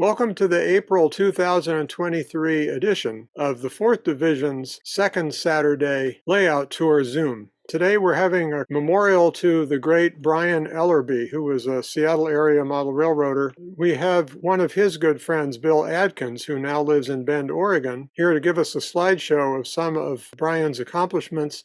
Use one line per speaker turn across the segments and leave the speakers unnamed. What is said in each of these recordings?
Welcome to the April 2023 edition of the 4th Division's second Saturday Layout Tour Zoom. Today we're having a memorial to the great Brian Ellerby, who was a Seattle area model railroader. We have one of his good friends, Bill Adkins, who now lives in Bend, Oregon, here to give us a slideshow of some of Brian's accomplishments,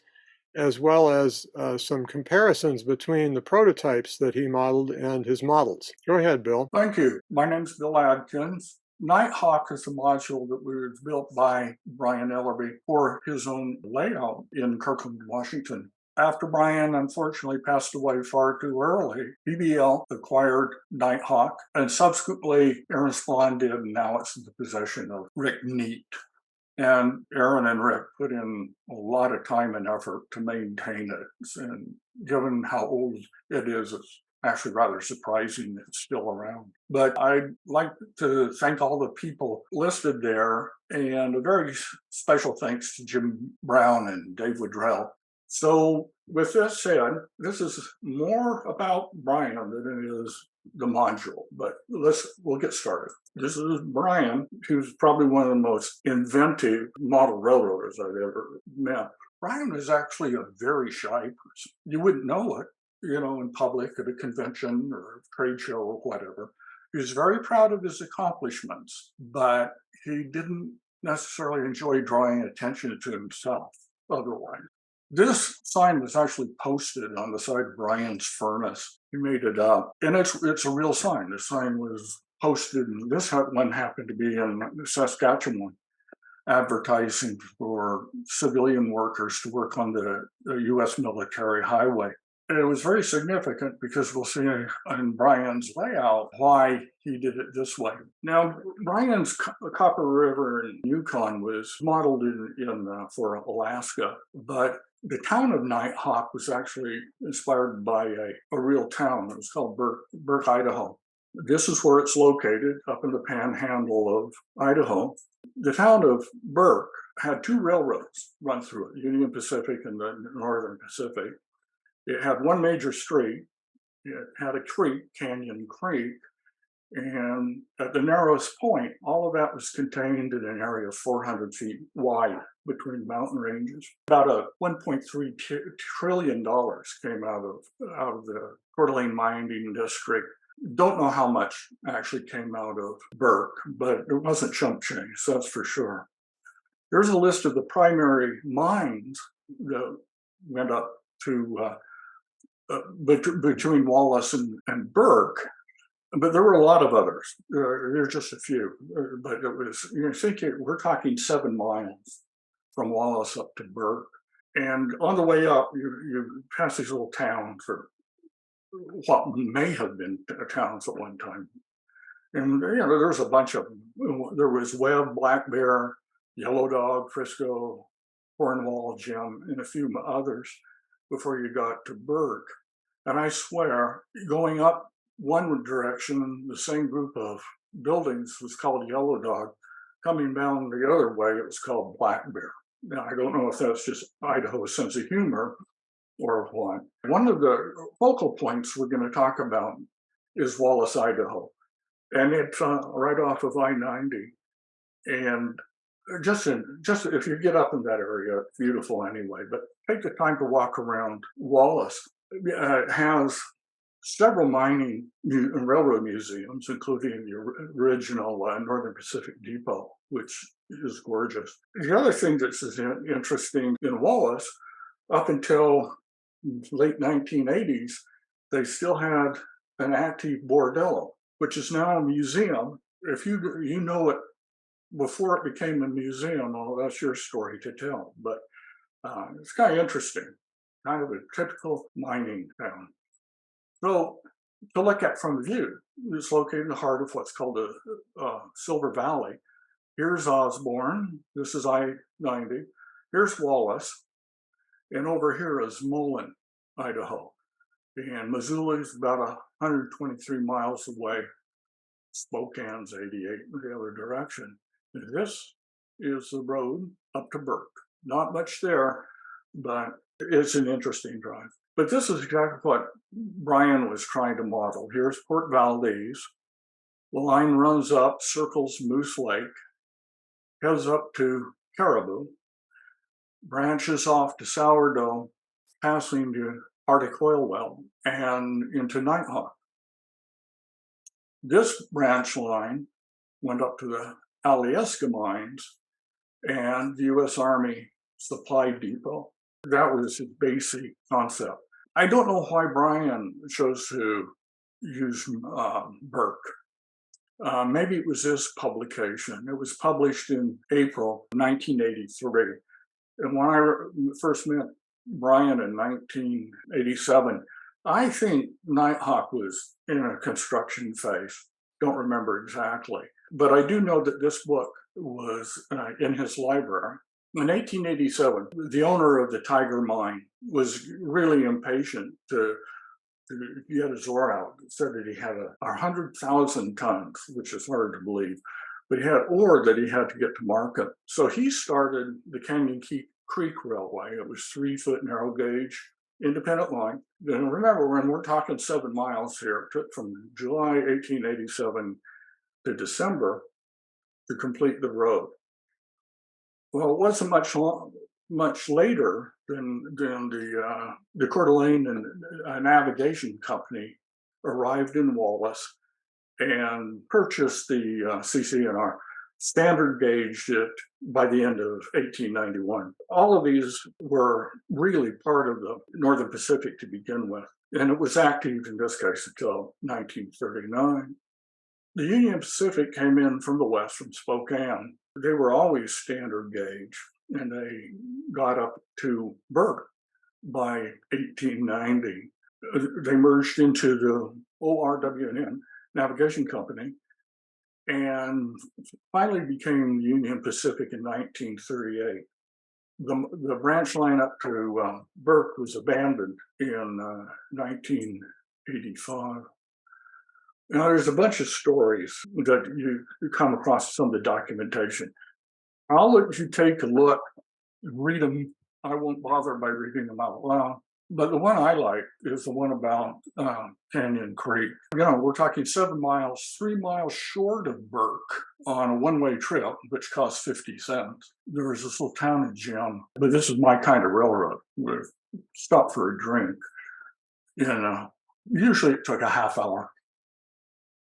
as well as some comparisons between the prototypes that he modeled and his models. Go ahead, Bill.
Thank you. My name's Bill Adkins. Nighthawk is a module that was built by Brian Ellerby for his own layout in Kirkland, Washington. After Brian unfortunately passed away far too early, BBL acquired Nighthawk, and subsequently Aaron Spahn did, and now it's in the possession of Rick Neat. And Aaron and Rick put in a lot of time and effort to maintain it. And given how old it is, it's actually rather surprising that it's still around. But I'd like to thank all the people listed there, and a very special thanks to Jim Brown and Dave Woodrell. So with this said, this is more about Brian than it is the module, but we'll get started. This is Brian, who's probably one of the most inventive model railroaders I've ever met. Brian is actually a very shy person. You wouldn't know it, in public at a convention or a trade show or whatever. He was very proud of his accomplishments, but he didn't necessarily enjoy drawing attention to himself otherwise. This sign was actually posted on the side of Brian's furnace. He made it up, and it's a real sign. The sign was posted, and this one happened to be in Saskatchewan, advertising for civilian workers to work on the U.S. military highway. And it was very significant because we'll see in Brian's layout why he did it this way. Now, Brian's Copper River in Yukon was modeled for Alaska, but the town of Nighthawk was actually inspired by a real town. It was called Burke, Idaho. This is where it's located, up in the panhandle of Idaho. The town of Burke had two railroads run through it, Union Pacific and the Northern Pacific. It had one major street. It had a creek, Canyon Creek, and at the narrowest point, all of that was contained in an area of 400 feet wide between mountain ranges. About a $1.3 trillion came out of the Coeur d'Alene mining district. Don't know how much actually came out of Burke, but it wasn't chump change, that's for sure. There's a list of the primary mines that went up to between Wallace and Burke, but there were a lot of others. There's just a few, but it was, we're talking 7 miles from Wallace up to Burke. And on the way up, you pass these little towns, or what may have been towns at one time. And, there's a bunch of them. There was Webb, Black Bear, Yellow Dog, Frisco, Cornwall, Jim, and a few others before you got to Burke. And I swear, going up one direction, the same group of buildings was called Yellow Dog. Coming down the other way, it was called Black Bear. Now, I don't know if that's just Idaho's sense of humor or what. One of the focal points we're going to talk about is Wallace, Idaho. And it's right off of I-90. And just if you get up in that area, it's beautiful anyway, but take the time to walk around Wallace. It has several mining and railroad museums, including the original Northern Pacific Depot, which is gorgeous. The other thing that's interesting in Wallace, up until late 1980s, they still had an active bordello, which is now a museum. If you know it before it became a museum, well, that's your story to tell. But it's kind of interesting, kind of a typical mining town. So to look at from view, it's located in the heart of what's called the Silver Valley. Here's Osborne. This is I-90. Here's Wallace. And over here is Mullen, Idaho. And Missoula is about 123 miles away. Spokane's 88 in the other direction. And this is the road up to Burke. Not much there, but it's an interesting drive. But this is exactly what Brian was trying to model. Here's Port Valdez, The line runs up, circles Moose Lake, heads up to Caribou, branches off to Sourdough, passing to Arctic Oil Well and into Nighthawk. This branch line went up to the Alyeska mines and the U.S. Army Supply Depot. That was his basic concept. I don't know why Brian chose to use Burke. Maybe it was this publication. It was published in April 1983. And when I first met Brian in 1987, I think Nighthawk was in a construction phase. Don't remember exactly. But I do know that this book was in his library. In 1887, the owner of the Tiger Mine was really impatient to get his ore out. He said that he had 100,000 tons, which is hard to believe, but he had ore that he had to get to market. So he started the Canyon Creek Railway. It was 3-foot narrow gauge, independent line. And remember, when we're talking 7 miles here, it took from July 1887 to December to complete the road. Well, it wasn't much later than the Coeur d'Alene and Navigation Company arrived in Wallace and purchased the CC&R, standard gauged it by the end of 1891. All of these were really part of the Northern Pacific to begin with, and it was active in this case until 1939. The Union Pacific came in from the west, from Spokane. They were always standard gauge, and they got up to Burke by 1890. They merged into the ORWN Navigation Company and finally became Union Pacific in 1938. The branch line up to Burke was abandoned in 1985. Now, there's a bunch of stories that you come across some of the documentation. I'll let you take a look, read them. I won't bother by reading them out loud. But the one I like is the one about Canyon Creek. We're talking 7 miles, 3 miles short of Burke on a one-way trip, which costs 50 cents. There was this little town in Jim, but this is my kind of railroad. We stopped for a drink. And usually it took a half hour,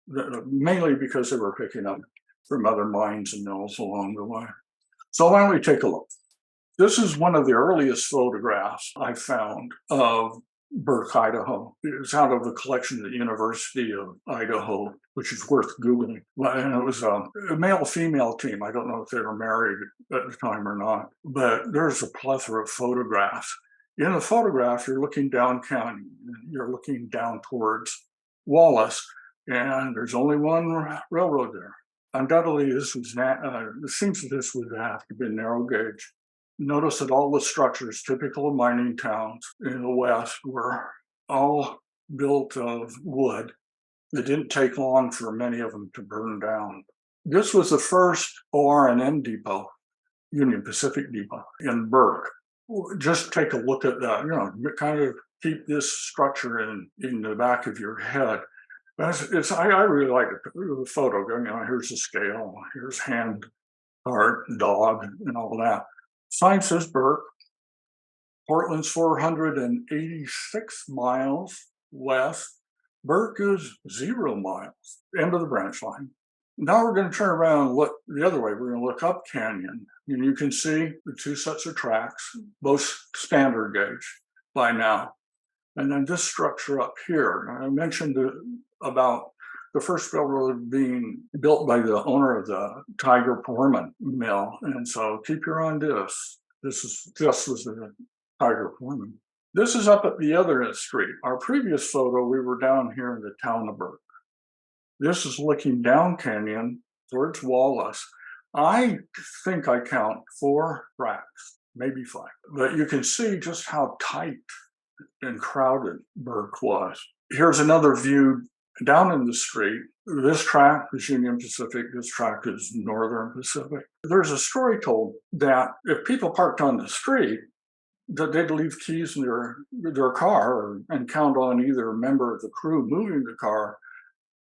mainly because they were picking up from other mines and mills along the way. So why don't we take a look? This is one of the earliest photographs I found of Burke, Idaho. It was out of a collection at the University of Idaho, which is worth Googling. And it was a male-female team. I don't know if they were married at the time or not, but there's a plethora of photographs. In the photograph, you're looking down canyon. You're looking down towards Wallace, and there's only one railroad there. Undoubtedly, it seems that this would have to be narrow gauge. Notice that all the structures typical of mining towns in the West were all built of wood. It didn't take long for many of them to burn down. This was the first OR&N depot, Union Pacific Depot, in Burke. Just take a look at that, kind of keep this structure in the back of your head. I really like the photo. Here's the scale, here's hand, heart, dog, and all that. Sign says Burke. Portland's 486 miles west. Burke is 0 miles, end of the branch line. Now we're going to turn around and look the other way. We're going to look up canyon, and you can see the 2 sets of tracks, both standard gauge by now. And then this structure up here. I mentioned about the first railroad being built by the owner of the Tiger Pullman mill. And so keep your eye on this. This was the Tiger Pullman. This is up at the other end of the street. Our previous photo, we were down here in the town of Burke. This is looking down canyon towards Wallace. I think I count 4 tracks, maybe 5. But you can see just how tight and crowded Burke was. Here's another view down in the street. This track is Union Pacific. This track is Northern Pacific. There's a story told that if people parked on the street, that they'd leave keys in their car and count on either a member of the crew moving the car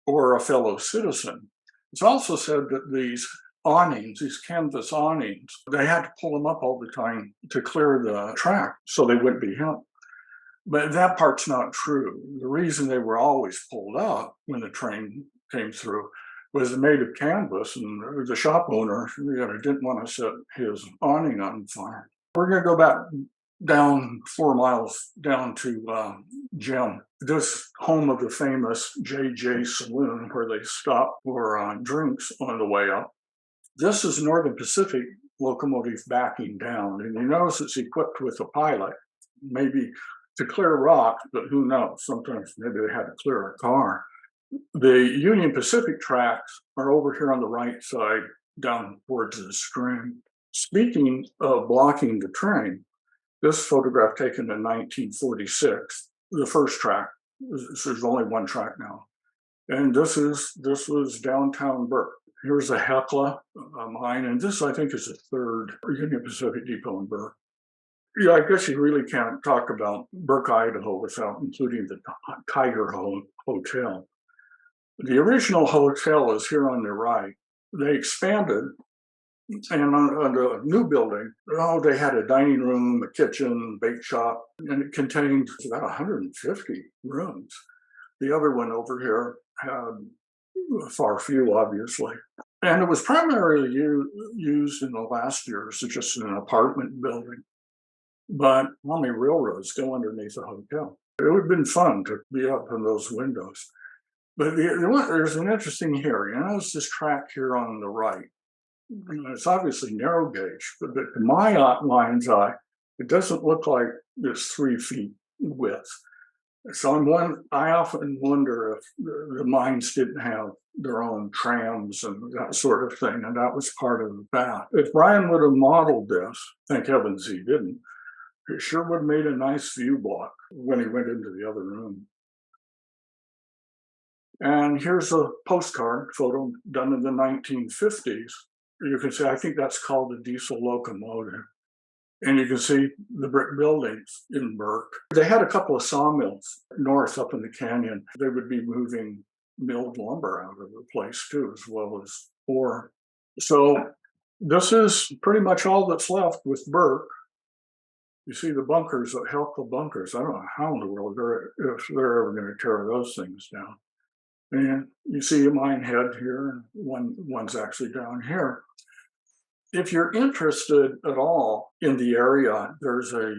or a fellow citizen. It's also said that these awnings, these canvas awnings, they had to pull them up all the time to clear the track so they wouldn't be hit. But that part's not true. The reason they were always pulled up when the train came through was made of canvas, and the shop owner didn't want to set his awning on fire. We're going to go back down 4 miles down to Jim, this home of the famous JJ Saloon, where they stop for drinks on the way up. This is Northern Pacific locomotive backing down, and you notice it's equipped with a pilot, maybe to clear rocks, but who knows? Sometimes maybe they had to clear a car. The Union Pacific tracks are over here on the right side, down towards the stream. Speaking of blocking the train, this photograph taken in 1946, the first track, there's only one track now. And this was downtown Burke. Here's a Hecla mine, and this I think is the third Union Pacific depot in Burke. Yeah, I guess you really can't talk about Burke, Idaho without including the Tiger Hotel. The original hotel is here on the right. They expanded, and on the new building, they had a dining room, a kitchen, bake shop, and it contained about 150 rooms. The other one over here had far few, obviously. And it was primarily used in the last years as just an apartment building. But Army railroads go underneath the hotel. It would have been fun to be up in those windows. But there's an interesting here. You notice this track here on the right. It's obviously narrow gauge, but to my mind's eye, it doesn't look like it's 3 feet width. So I often wonder if the mines didn't have their own trams and that sort of thing, and that was part of that. If Brian would have modeled this, thank heavens he didn't, it sure would have made a nice view block when he went into the other room. And here's a postcard photo done in the 1950s. You can see, I think that's called a diesel locomotive. And you can see the brick buildings in Burke. They had a couple of sawmills north up in the canyon. They would be moving milled lumber out of the place too, as well as ore. So this is pretty much all that's left with Burke. You see the bunkers, the Hecla bunkers. I don't know how in the world if they're ever going to tear those things down. And you see a mine head here, and one's actually down here. If you're interested at all in the area, there's a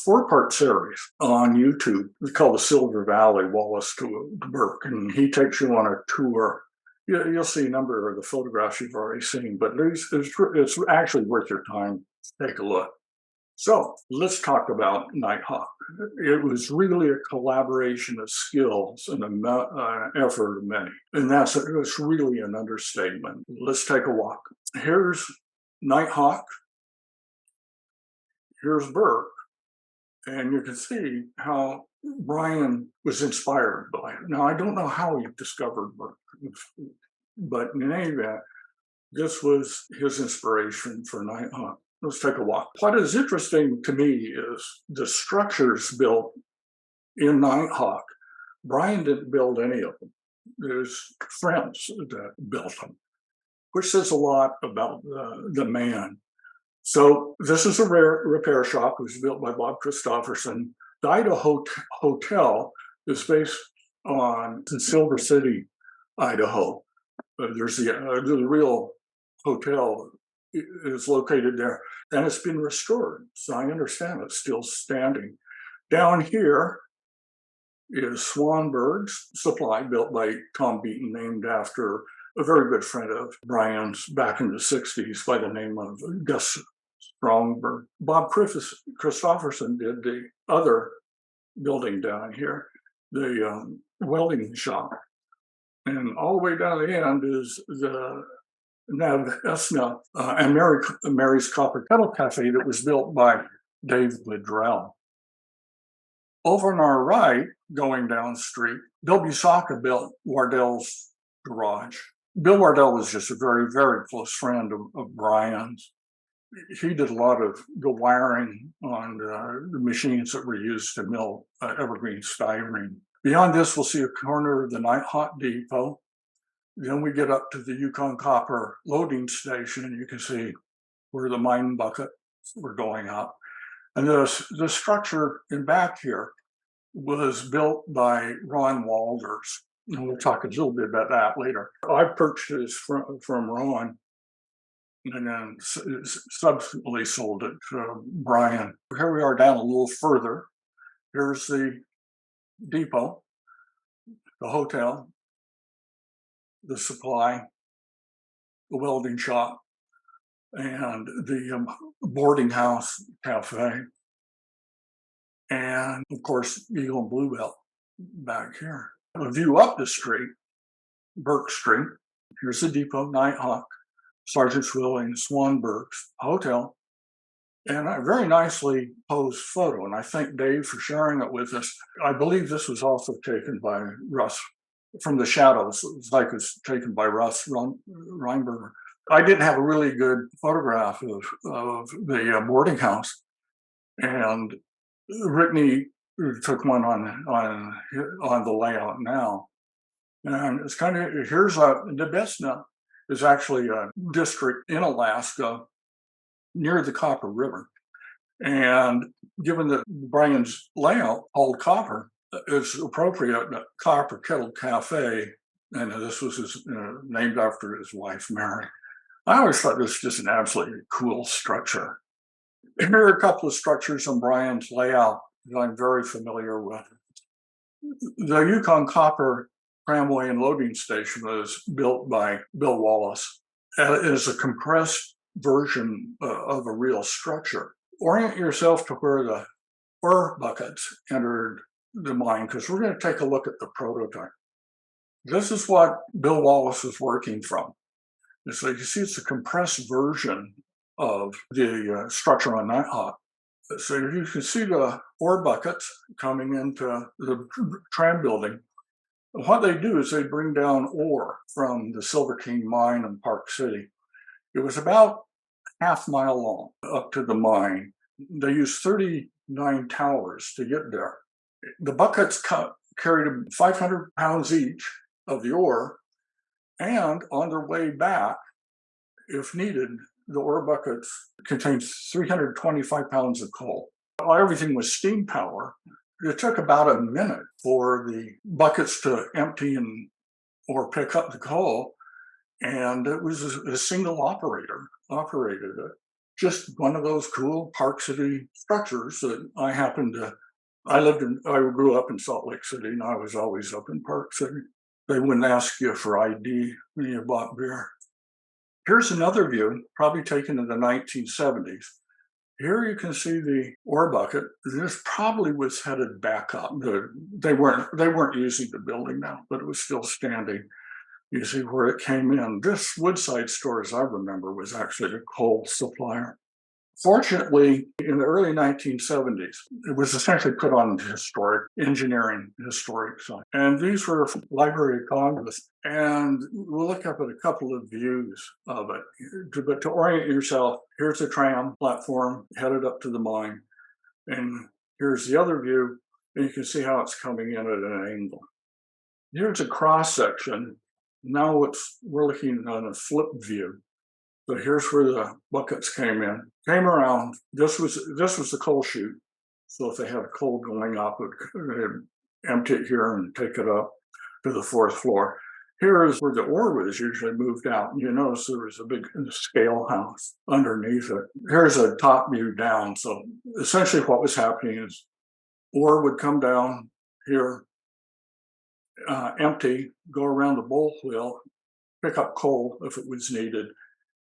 4-part series on YouTube. It's called the Silver Valley, Wallace to Burke, and he takes you on a tour. You'll see a number of the photographs you've already seen, but it's actually worth your time to take a look. So let's talk about Nighthawk. It was really a collaboration of skills and an effort of many. And it's really an understatement. Let's take a walk. Here's Nighthawk. Here's Burke. And you can see how Brian was inspired by it. Now, I don't know how he discovered Burke, but in any event, this was his inspiration for Nighthawk. Let's take a walk. What is interesting to me is the structures built in Nighthawk. Brian didn't build any of them. There's friends that built them, which says a lot about the man. So this is a repair shop. It was built by Bob Christopherson. The Idaho Hotel is based in Silver City, Idaho. There's the real hotel is located there, and it's been restored. So I understand it's still standing. Down here is Swanberg's Supply, built by Tom Beaton, named after a very good friend of Brian's back in the 60s by the name of Gus Strongberg. Bob Christopherson did the other building down here, the welding shop. And all the way down the end is the Esna and Mary's Copper Kettle Cafe that was built by Dave Lidrell. Over on our right, going down the street, Bill Busaka built Wardell's garage. Bill Wardell was just a very, very close friend of Brian's. He did a lot of the wiring on the machines that were used to mill evergreen styrene. Beyond this, we'll see a corner of the Nighthawk Depot. Then we get up to the Yukon Copper loading station, and you can see where the mine buckets were going up. And the structure in back here was built by Ron Walders. And we'll talk a little bit about that later. I purchased from Ron and then subsequently sold it to Brian. Here we are down a little further. Here's the depot, the hotel, the supply, the welding shop, and the boarding house cafe. And of course, Eagle and Bluebell back here. A view up the street, Burke Street. Here's the depot, Nighthawk, Sergeant's Will and Swan Burke's hotel. And a very nicely posed photo. And I thank Dave for sharing it with us. I believe this was also taken by Russ from the shadows. It was like it's taken by Russ Reinberger. I didn't have a really good photograph of the boarding house. And Brittany took one on the layout now. And it's kind of, here's Nebesna is actually a district in Alaska near the Copper River. And given that Brian's layout, Old Copper, it's appropriate that Copper Kettle Cafe, and this was named after his wife, Mary. I always thought this was just an absolutely cool structure. Here are a couple of structures on Brian's layout that I'm very familiar with. The Yukon Copper tramway and loading station was built by Bill Wallace. It is a compressed version of a real structure. Orient yourself to where the ore buckets entered the mine, because we're going to take a look at the prototype. This is what Bill Wallace is working from. So you see it's a compressed version of the structure on Nighthawk. So you can see the ore buckets coming into the tram building. What they do is they bring down ore from the Silver King mine in Park City. It was about half-mile long up to the mine. They used 39 towers to get there. The buckets carried 500 pounds each of the ore, and on their way back, if needed, the ore buckets contained 325 pounds of coal. Everything was steam power. It took about a minute for the buckets to empty or pick up the coal, and it was a single operator operated it. Just one of those cool Park City structures that I grew up in Salt Lake City, and I was always up in Park City. They wouldn't ask you for ID when you bought beer. Here's another view, probably taken in the 1970s. Here you can see the ore bucket. This probably was headed back up. They weren't using the building now, but it was still standing. You see where it came in. This Woodside store, as I remember, was actually a coal supplier. Fortunately, in the early 1970s, it was essentially put on historic site. And these were from Library of Congress. And we'll look up at a couple of views of it. But to orient yourself, here's a tram platform headed up to the mine. And here's the other view, and you can see how it's coming in at an angle. Here's a cross section. Now we're looking on a flip view. So here's where the buckets came came around. This was the coal chute. So if they had coal going up, they'd empty it here and take it up to the fourth floor. Here is where the ore was usually moved out. You notice there was a big scale house underneath it. Here's a top view down. So essentially what was happening is ore would come down here, empty, go around the bowl wheel, pick up coal if it was needed,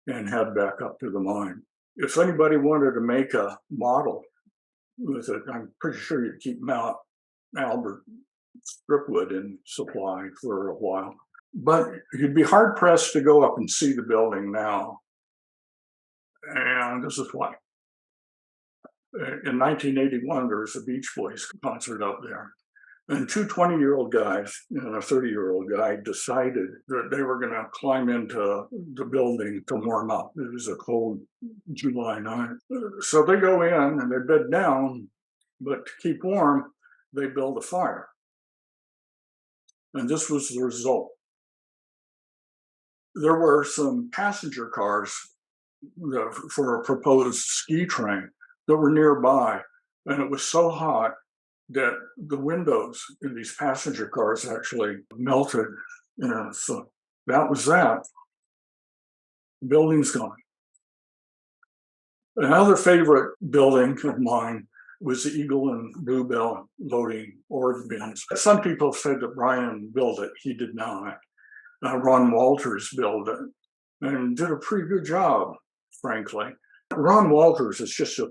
and head back up to the mine. If anybody wanted to make a model with it, I'm pretty sure you'd keep Mount Albert stripwood in supply for a while. But you'd be hard pressed to go up and see the building now. And this is why. In 1981, there was a Beach Boys concert up there. And two 20-year-old guys and a 30-year-old guy decided that they were going to climb into the building to warm up. It was a cold July night. So they go in and they bed down, but to keep warm, they build a fire. And this was the result. There were some passenger cars for a proposed ski train that were nearby, and it was so hot that the windows in these passenger cars actually melted. So that was that. The building's gone. Another favorite building of mine was the Eagle and Bluebell loading ore bins. Some people said that Brian built it. He did not. Ron Walters built it and did a pretty good job, frankly. Ron Walters is just a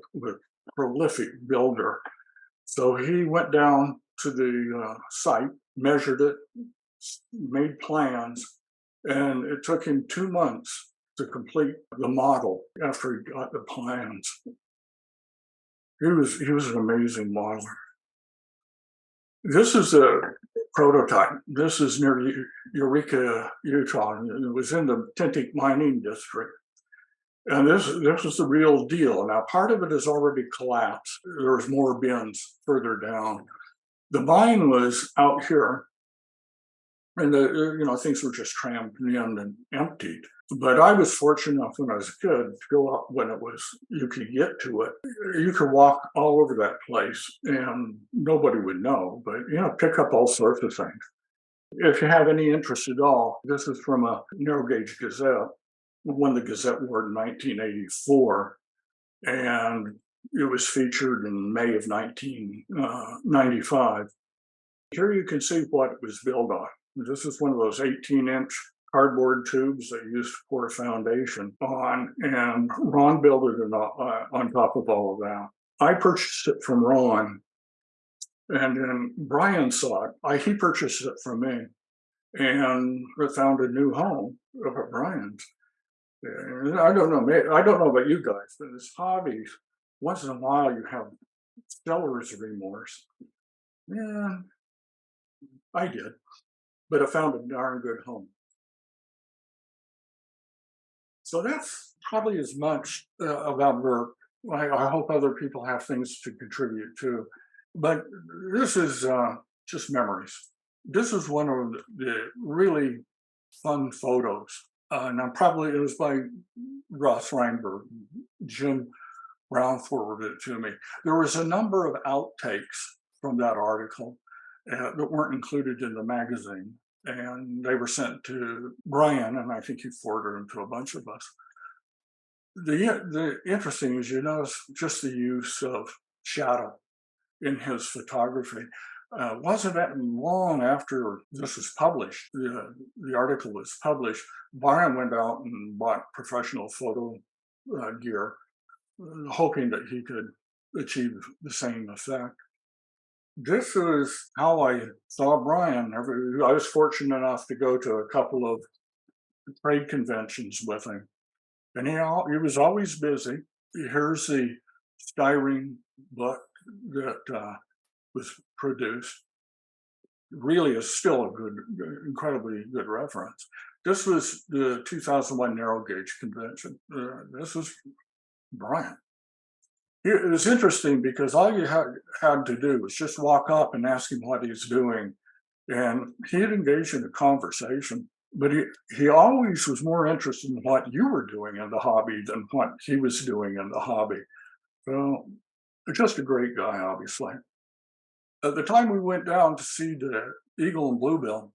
prolific builder. So he went down to the site, measured it, made plans, and it took him 2 months to complete the model after he got the plans. He was an amazing modeler. This is a prototype. This is near Eureka, Utah. It was in the Tintic mining district. And this is the real deal. Now, part of it has already collapsed. There's more bins further down. The mine was out here, and things were just trammed in and emptied. But I was fortunate enough when I was a kid to go up when you could get to it. You could walk all over that place and nobody would know, but pick up all sorts of things. If you have any interest at all, this is from a narrow gauge Gazette, won the Gazette Award in 1984, and it was featured in May of 1995. Here you can see what it was built on. This is one of those 18-inch cardboard tubes they used to pour a foundation on, and Ron built it on top of all of that. I purchased it from Ron, and then Brian saw it. He purchased it from me, and found a new home up at Brian's. And I don't know about you guys, but this hobby, once in a while you have seller's remorse. Yeah, I did, but I found a darn good home. So that's probably as much about Burke. I hope other people have things to contribute to. But this is just memories. This is one of the really fun photos. And it was by Ross Reinberg. Jim Brown forwarded it to me. There was a number of outtakes from that article that weren't included in the magazine. And they were sent to Brian, and I think he forwarded them to a bunch of us. The interesting is, just the use of shadow in his photography. Wasn't that long after this was published, the article was published, Brian went out and bought professional photo gear, hoping that he could achieve the same effect. This is how I saw Brian. I was fortunate enough to go to a couple of trade conventions with him, and he was always busy. Here's the styrene book that was produced. Really is still a incredibly good reference. This was the 2001 narrow gauge convention. This was Brian. It was interesting because all you had to do was just walk up and ask him what he's doing, and he'd engage in a conversation. But he always was more interested in what you were doing in the hobby than what he was doing in the hobby. So, just a great guy, obviously. At the time we went down to see the Eagle and Bluebell,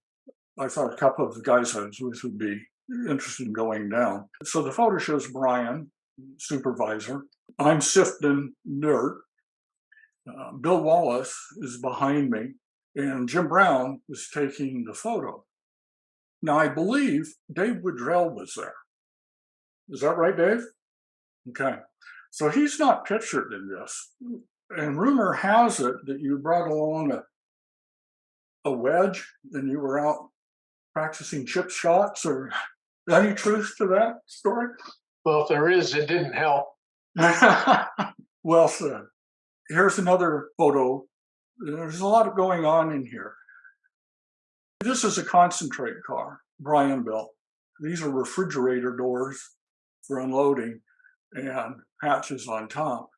I thought a couple of the guys I was with would be interested in going down. So the photo shows Brian, supervisor. I'm sifting dirt. Bill Wallace is behind me, and Jim Brown was taking the photo. Now, I believe Dave Woodrell was there. Is that right, Dave? Okay. So he's not pictured in this. And rumor has it that you brought along a wedge and you were out practicing chip shots, or any truth to that story?
Well, if there is, it didn't help.
Well said. Here's another photo. There's a lot going on in here. This is a concentrate car Brian built. These are refrigerator doors for unloading and hatches on top.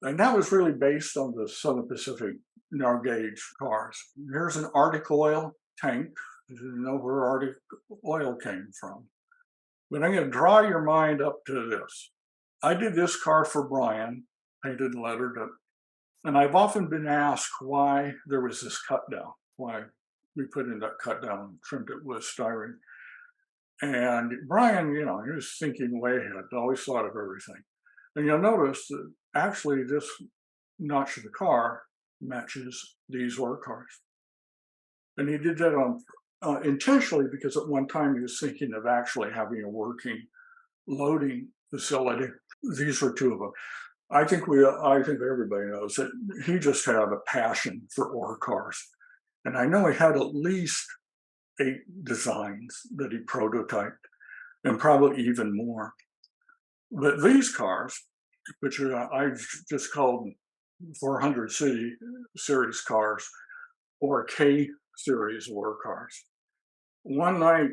And that was really based on the Southern Pacific narrow gauge cars. Here's an Arctic oil tank. You didn't know where Arctic oil came from. But I'm going to draw your mind up to this. I did this car for Brian, painted and lettered it. And I've often been asked why there was this cut down, why we put in that cut down and trimmed it with styrene. And Brian, he was thinking way ahead, always thought of everything. And you'll notice that actually this notch of the car matches these work cars. And he did that on intentionally because at one time he was thinking of actually having a working loading facility. These were two of them. I think everybody knows that he just had a passion for ore cars. And I know he had at least 8 designs that he prototyped, and probably even more. But these cars, which I've just called 400 series cars or K series war cars. One night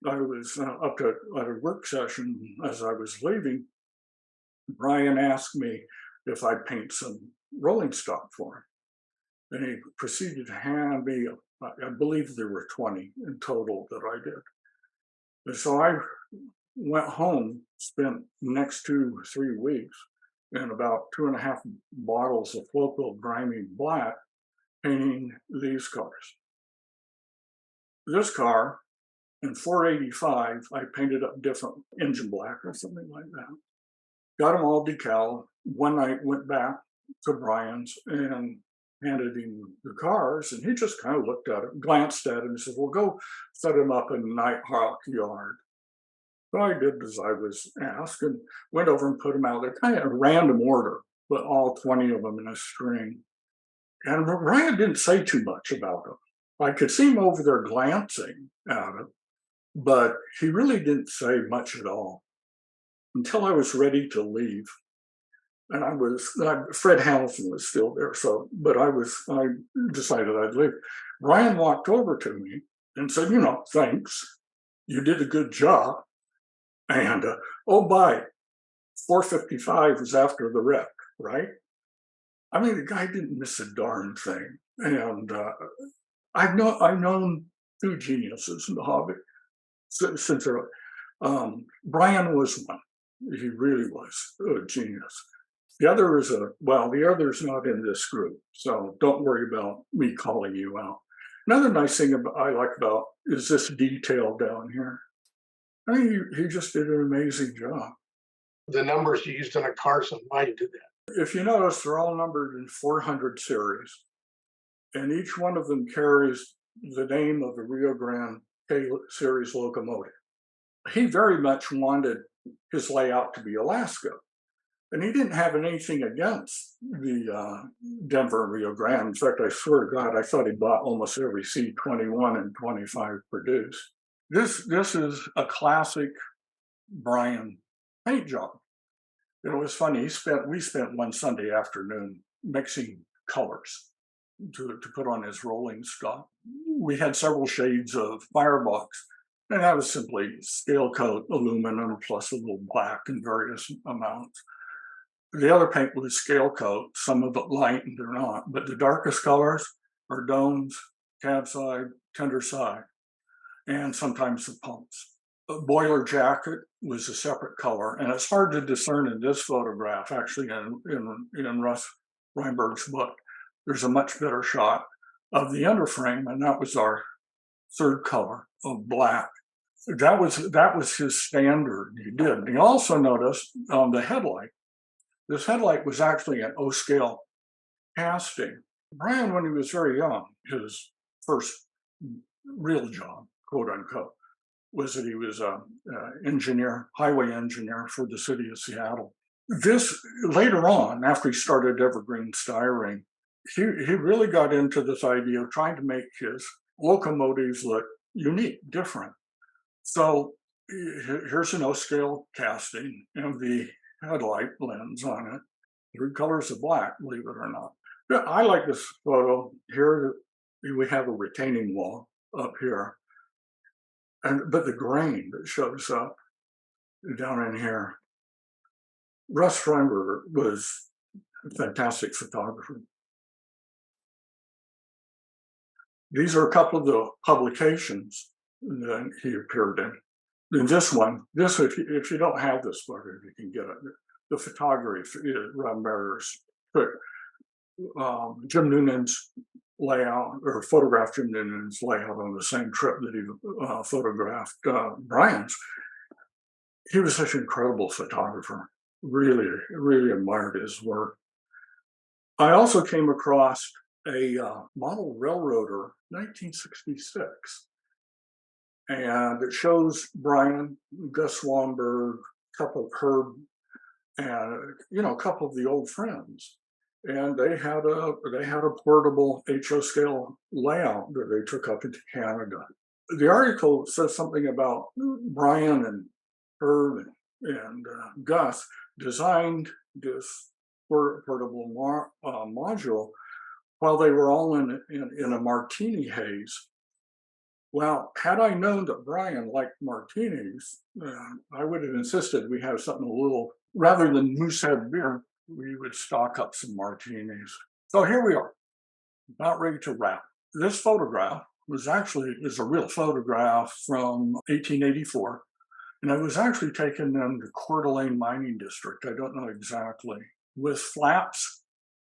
I was up at a work session as I was leaving. Brian asked me if I'd paint some rolling stock for him. And he proceeded to hand me, I believe there were 20 in total that I did. And so I went home, spent the next 2-3 weeks in about 2.5 bottles of local grimy black painting these cars. This car in 485, I painted up different engine black or something like that. Got them all decal. One night went back to Brian's and handed him the cars, and he just kind of looked at it, glanced at it, and said, "Well, go set him up in Nighthawk yard." So I did as I was asked and went over and put them out there, kind of in random order, but all 20 of them in a string. And Brian didn't say too much about them. I could see him over there glancing at it, but he really didn't say much at all until I was ready to leave. And Fred Hamilton was still there, but I decided I'd leave. Brian walked over to me and said, "Thanks, you did a good job. And, 455 was after the wreck, right?" I mean, the guy didn't miss a darn thing. And I've known 2 geniuses in the hobby since Brian was one. He really was a genius. The other is the other's not in this group, so don't worry about me calling you out. Another nice thing I like about is this detail down here. I mean, he just did an amazing job.
The numbers you used on a car, so mine did that.
If you notice, they're all numbered in 400 series, and each one of them carries the name of the Rio Grande K series locomotive. He very much wanted his layout to be Alaska. And he didn't have anything against the Denver and Rio Grande. In fact, I swear to God, I thought he bought almost every C21 and 25 produced. This is a classic Brian paint job. It was funny. We spent one Sunday afternoon mixing colors to put on his rolling stock. We had several shades of firebox, and that was simply scale coat aluminum plus a little black in various amounts. The other paint was scale coat, some of it light and they're not, but the darkest colors are domes, cab side, tender side, and sometimes the pumps. A boiler jacket was a separate color, and it's hard to discern in this photograph, actually in Russ Reinberg's book. There's a much better shot of the underframe, and that was our third color of black. That was his standard. He did. He also noticed the headlight. This headlight was actually an O-scale casting. Brian, when he was very young, his first real job, quote unquote, was that he was an engineer, highway engineer for the city of Seattle. This, later on, after he started Evergreen Styrene, he really got into this idea of trying to make his locomotives look unique, different. So here's an O-scale casting of the headlight lens on it, 3 colors of black, believe it or not. Yeah, I like this photo. Here we have a retaining wall up here, but the grain that shows up down in here. Russ Freiberger was a fantastic photographer. These are a couple of the publications that he appeared in. In this one, if you don't have this book, if you can get it, the photography mirrors. But Jim Noonan's layout, or photographed Jim Noonan's layout on the same trip that he photographed Brian's. He was such an incredible photographer. Really, really admired his work. I also came across a model railroader, 1966. And it shows Brian, Gus Swanberg, a couple of Herb, and a couple of the old friends. And they had a portable HO scale layout that they took up into Canada. The article says something about Brian and Herb and Gus designed this portable module while they were all in a martini haze. Well, had I known that Brian liked martinis, I would have insisted we have something a little, rather than Moosehead beer, we would stock up some martinis. So here we are, about ready to wrap. This photograph is a real photograph from 1884, and it was actually taken in the Coeur d'Alene mining district. I don't know exactly. With Flaps,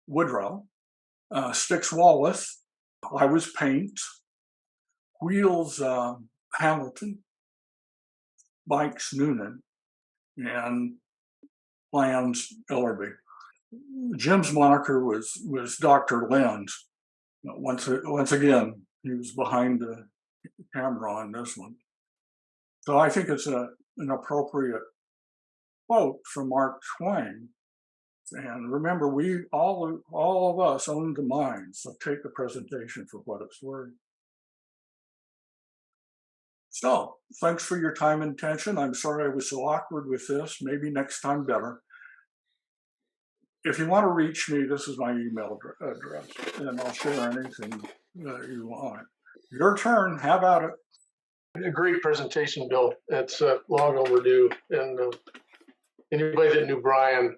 Woodrow, Sticks Wallace, I was Paint, Wheels Hamilton, Bikes Noonan, and Plans Ellerby. Jim's moniker was Dr. Lenz. Once again, he was behind the camera on this one. So I think it's an appropriate quote from Mark Twain. And remember, we all of us own the mind, so take the presentation for what it's worth. So, thanks for your time and attention. I'm sorry I was so awkward with this. Maybe next time better. If you want to reach me, this is my email address, and I'll share anything that you want. Your turn. How about it?
A great presentation, Bill. It's long overdue, and anybody that knew Brian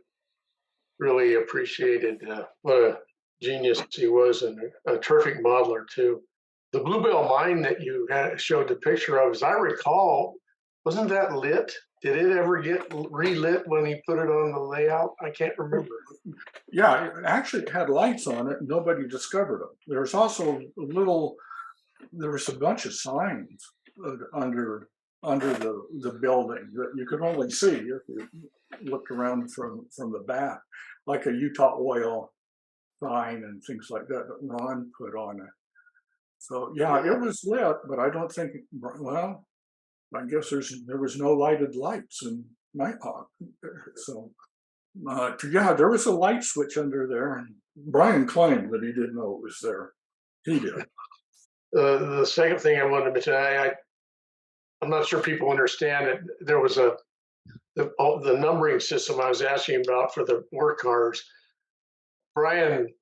really appreciated what a genius he was, and a terrific modeler too. The Bluebell mine that you showed the picture of, as I recall, wasn't that lit? Did it ever get relit when he put it on the layout? I can't remember.
Yeah, it actually had lights on it. Nobody discovered them. There's also there was a bunch of signs under the building that you could only see if you looked around from the back, like a Utah Oil sign and things like that Ron put on it. So yeah, it was lit, but I don't think. Well, I guess there was no lighted lights in Nighthawk. So yeah, there was a light switch under there, and Brian claimed that he didn't know it was there. He did.
The second thing I wanted to mention, I'm not sure people understand it. There was the numbering system I was asking about for the work cars. Brian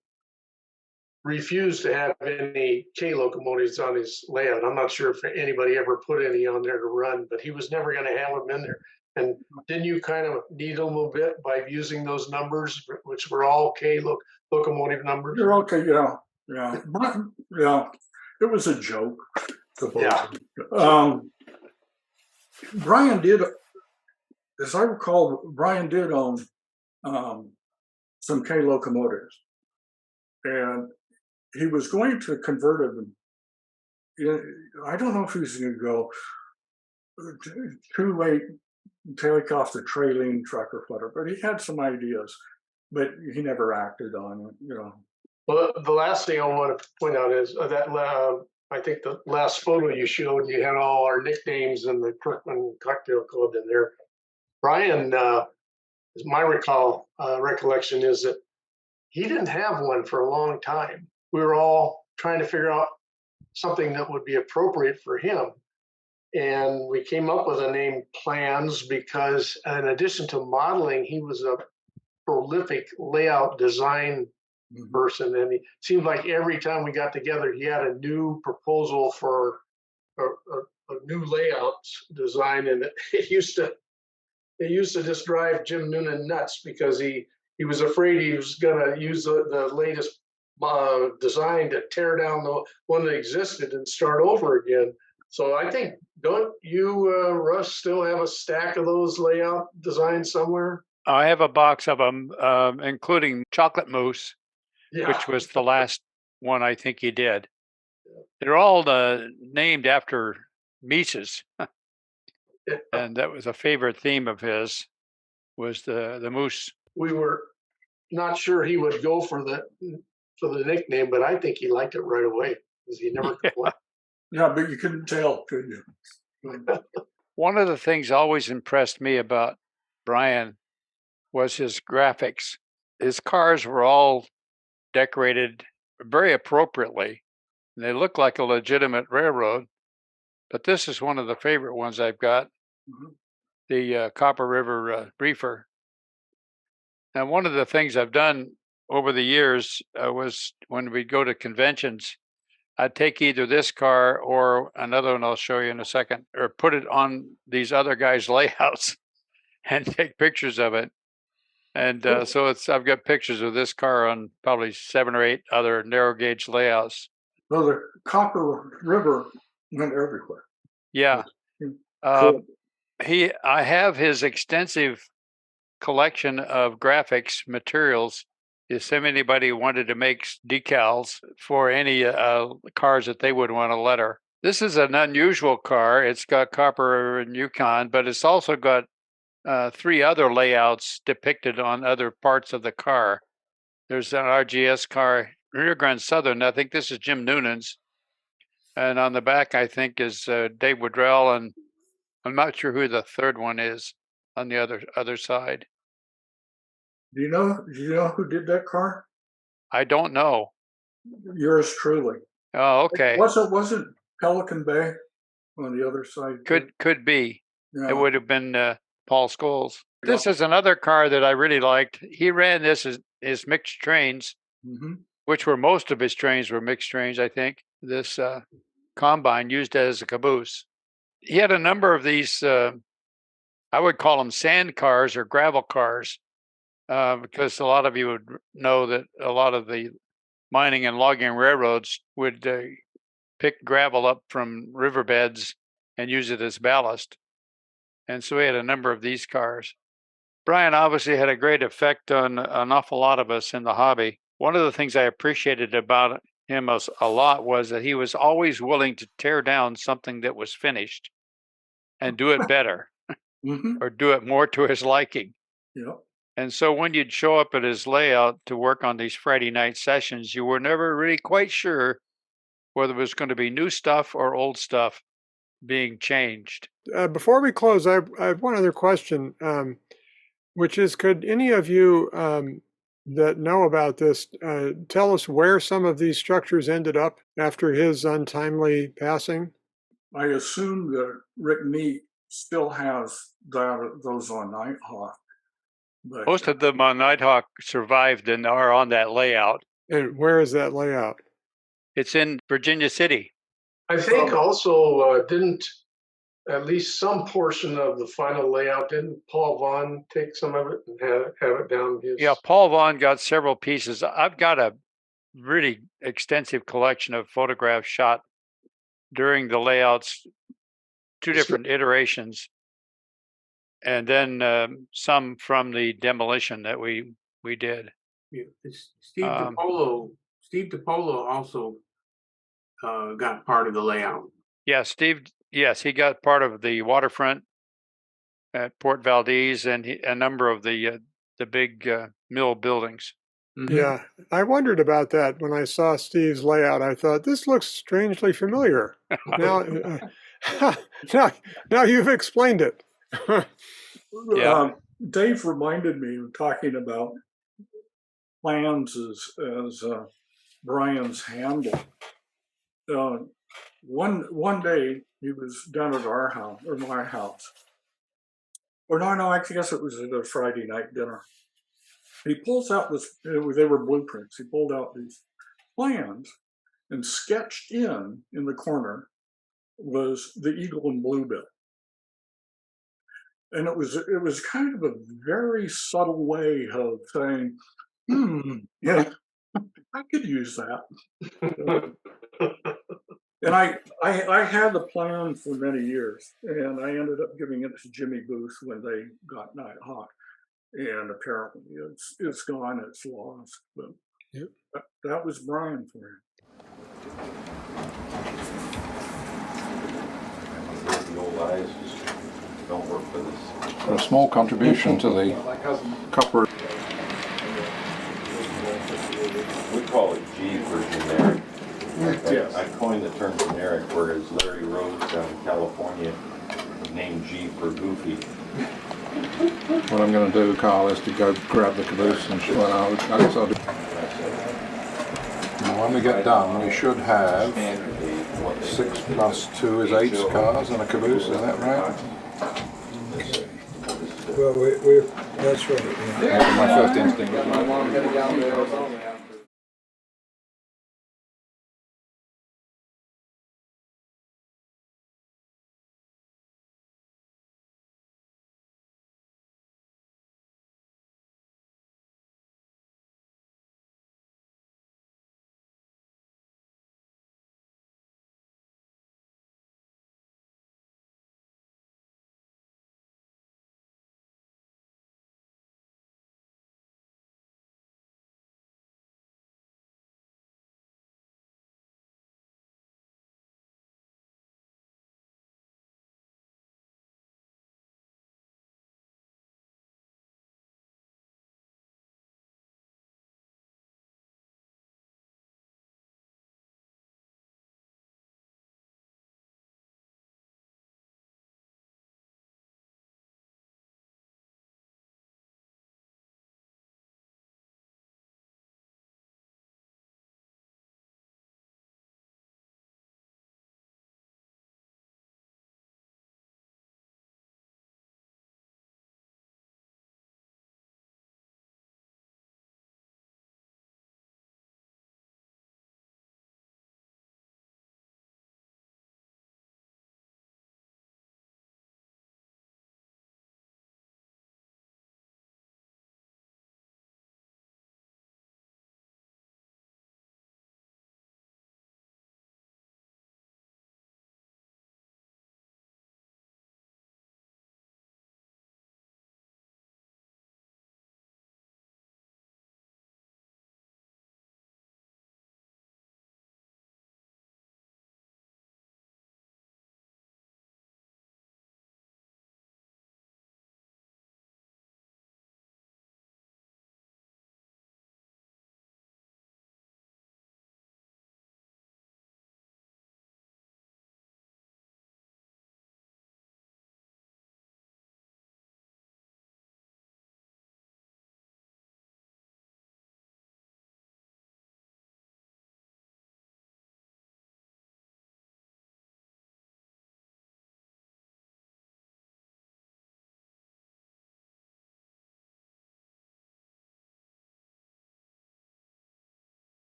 refused to have any K locomotives on his layout. I'm not sure if anybody ever put any on there to run, but he was never going to have them in there. And didn't you kind of need a little bit by using those numbers, which were all K locomotive numbers?
You're okay, yeah. It was a joke. Supposedly. Yeah. Brian did, as I recall, Brian did own some K locomotives, and he was going to convert them. I don't know if he was going to go too late, take off the trailing truck or whatever, but he had some ideas, but he never acted on it,
Well, the last thing I want to point out is that I think the last photo you showed, you had all our nicknames and the Kirkland Cocktail Club in there. Brian, my recollection is that he didn't have one for a long time. We were all trying to figure out something that would be appropriate for him. And we came up with the name Plans because in addition to modeling, he was a prolific layout design person. And it seemed like every time we got together, he had a new proposal for a new layout design. And it used to just drive Jim Noonan nuts because he was afraid he was going to use the latest designed to tear down the one that existed and start over again. So I think, don't you, Russ, still have a stack of those layout designs somewhere?
I have a box of them, including Chocolate Mousse,
Yeah.
which was the last one I think he did. They're all named after Mises, and that was a favorite theme of his, was the moose.
We were not sure he would go for the nickname, but I think he liked it right away because he never complained.
Yeah, but you couldn't tell, could you?
One of the things always impressed me about Brian was his graphics. His cars were all decorated very appropriately. They look like a legitimate railroad, but this is one of the favorite ones I've got, the Copper River Reefer. Now, one of the things I've done over the years was when we go to conventions, I'd take either this car or another one I'll show you in a second, or put it on these other guys' layouts and take pictures of it. And so I've got pictures of this car on probably 7 or 8 other narrow gauge layouts.
Well, the Copper River went everywhere.
Yeah.
Cool.
I have his extensive collection of graphics materials. If anybody wanted to make decals for any cars that they would want to letter. This is an unusual car. It's got copper and Yukon, but it's also got 3 other layouts depicted on other parts of the car. There's an RGS car, Rio Grande Southern. I think this is Jim Noonan's. And on the back, I think, is Dave Woodrell. And I'm not sure who the third one is on the other side.
Do you know who did that car?
I don't know.
Yours truly.
Oh, okay.
Wasn't Pelican Bay on the other side?
Could be.
Yeah.
It would have been Paul Scholes. This is another car that I really liked. He ran this as mixed trains, which were most of his trains were mixed trains, I think. This combine used it as a caboose. He had a number of these, I would call them sand cars or gravel cars, because a lot of you would know that a lot of the mining and logging railroads would pick gravel up from riverbeds and use it as ballast. And so he had a number of these cars. Brian obviously had a great effect on an awful lot of us in the hobby. One of the things I appreciated about him a lot was that he was always willing to tear down something that was finished and do it better or do it more to his liking.
Yeah.
And so when you'd show up at his layout to work on these Friday night sessions, you were never really quite sure whether it was going to be new stuff or old stuff being changed.
Before we close, I have one other question, which is, could any of you that know about this tell us where some of these structures ended up after his untimely passing?
I assume that Rick Neat still has those on Nighthawk. But
most of them on Nighthawk survived and are on that layout.
And where is that layout?
It's in Virginia City.
I think also didn't at least some portion of the final layout, didn't Paul Vaughn take some of it and have it down his?
Yeah, Paul Vaughn got several pieces. I've got a really extensive collection of photographs shot during the layouts, 2 different iterations, and then some from the demolition that we did.
Yeah, Steve DiPolo also got part of the layout.
Yeah, Steve. Yes, he got part of the waterfront at Port Valdez and a number of the big mill buildings.
Yeah, I wondered about that when I saw Steve's layout. I thought, this looks strangely familiar. Now, now you've explained it.
Yeah.
Dave reminded me of talking about plans as Brian's handle. One day he was down at our house or my house. Or no, I guess it was at a Friday night dinner. He pulls out they were blueprints. He pulled out these plans and sketched in the corner was the eagle and bluebill. And it was kind of a very subtle way of saying, yeah, I could use that. And I had the plan for many years, and I ended up giving it to Jimmy Booth when they got Nighthawk, and apparently it's gone, it's lost. But
Yep.
that was Brian for you.
The old eyes just don't work for this.
A small contribution to the copper.
We call it G for generic.
Yes.
I coined the term generic, whereas Larry Rhodes down in California named G for goofy.
What I'm going to do, Carl, is to go grab the caboose and I guess I'll do. Now, when we get done, we should have 6 plus 2 is 8 cars and a caboose. Is that right?
Well, that's right. Yeah.
My first instinct was